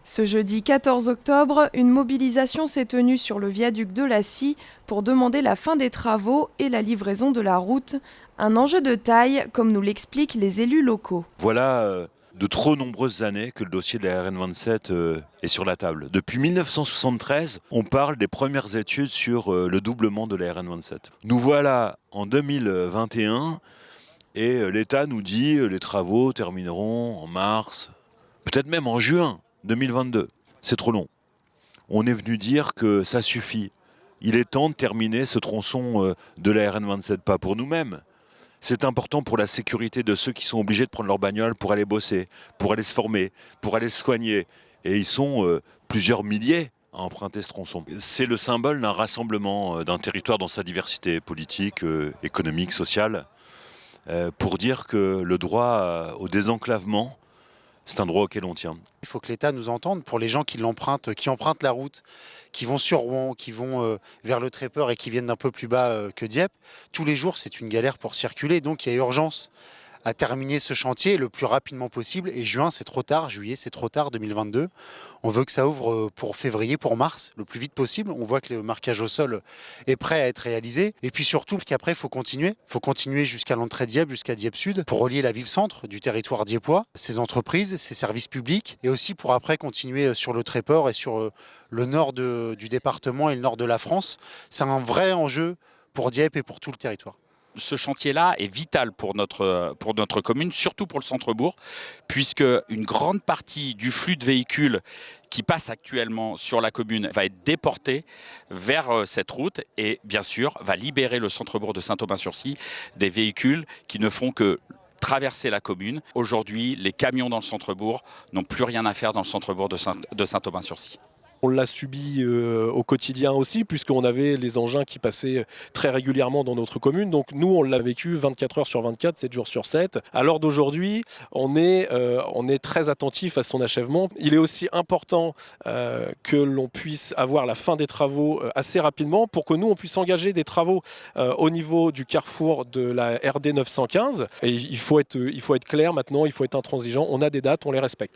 Ce jeudi 14 octobre, une mobilisation s'est tenue sur le viaduc de la Scie pour demander la fin des travaux et la livraison de la route. Un enjeu de taille, comme nous l'expliquent les élus locaux. Voilà de trop nombreuses années que le dossier de la RN27 est sur la table. Depuis 1973, on parle des premières études sur le doublement de la RN27. Nous voilà en 2021 et l'État nous dit les travaux termineront en mars, peut-être même en juin 2022. C'est trop long. On est venu dire que ça suffit. Il est temps de terminer ce tronçon de la RN27, pas pour nous-mêmes. C'est important pour la sécurité de ceux qui sont obligés de prendre leur bagnole pour aller bosser, pour aller se former, pour aller se soigner. Et ils sont plusieurs milliers à emprunter ce tronçon. C'est le symbole d'un rassemblement d'un territoire dans sa diversité politique, économique, sociale, pour dire que le droit au désenclavement, c'est un droit auquel on tient. Il faut que l'État nous entende pour les gens qui l'empruntent, qui empruntent la route, qui vont sur Rouen, qui vont vers le Trépeur et qui viennent d'un peu plus bas que Dieppe. Tous les jours, c'est une galère pour circuler. Donc il y a urgence à terminer ce chantier le plus rapidement possible. Et juin, c'est trop tard. Juillet, c'est trop tard, 2022. On veut que ça ouvre pour février, pour mars, le plus vite possible. On voit que le marquage au sol est prêt à être réalisé. Et puis surtout qu'après, il faut continuer. Il faut continuer jusqu'à l'entrée de Dieppe, jusqu'à Dieppe-Sud, pour relier la ville-centre du territoire diepois, ses entreprises, ses services publics, et aussi pour après continuer sur le Tréport et sur le nord du département et le nord de la France. C'est un vrai enjeu pour Dieppe et pour tout le territoire. Ce chantier-là est vital pour notre commune, surtout pour le centre-bourg, puisque une grande partie du flux de véhicules qui passe actuellement sur la commune va être déporté vers cette route et bien sûr va libérer le centre-bourg de Saint-Aubin-sur-Scie des véhicules qui ne font que traverser la commune. Aujourd'hui, les camions dans le centre-bourg n'ont plus rien à faire dans le centre-bourg de Saint-Aubin-sur-Scie. On l'a subi au quotidien aussi, puisqu'on avait les engins qui passaient très régulièrement dans notre commune. Donc nous, on l'a vécu 24 heures sur 24, 7 jours sur 7. À l'heure d'aujourd'hui, on est très attentif à son achèvement. Il est aussi important que l'on puisse avoir la fin des travaux assez rapidement pour que nous, on puisse engager des travaux au niveau du carrefour de la RD 915. Et il faut être clair maintenant, il faut être intransigeant. On a des dates, on les respecte.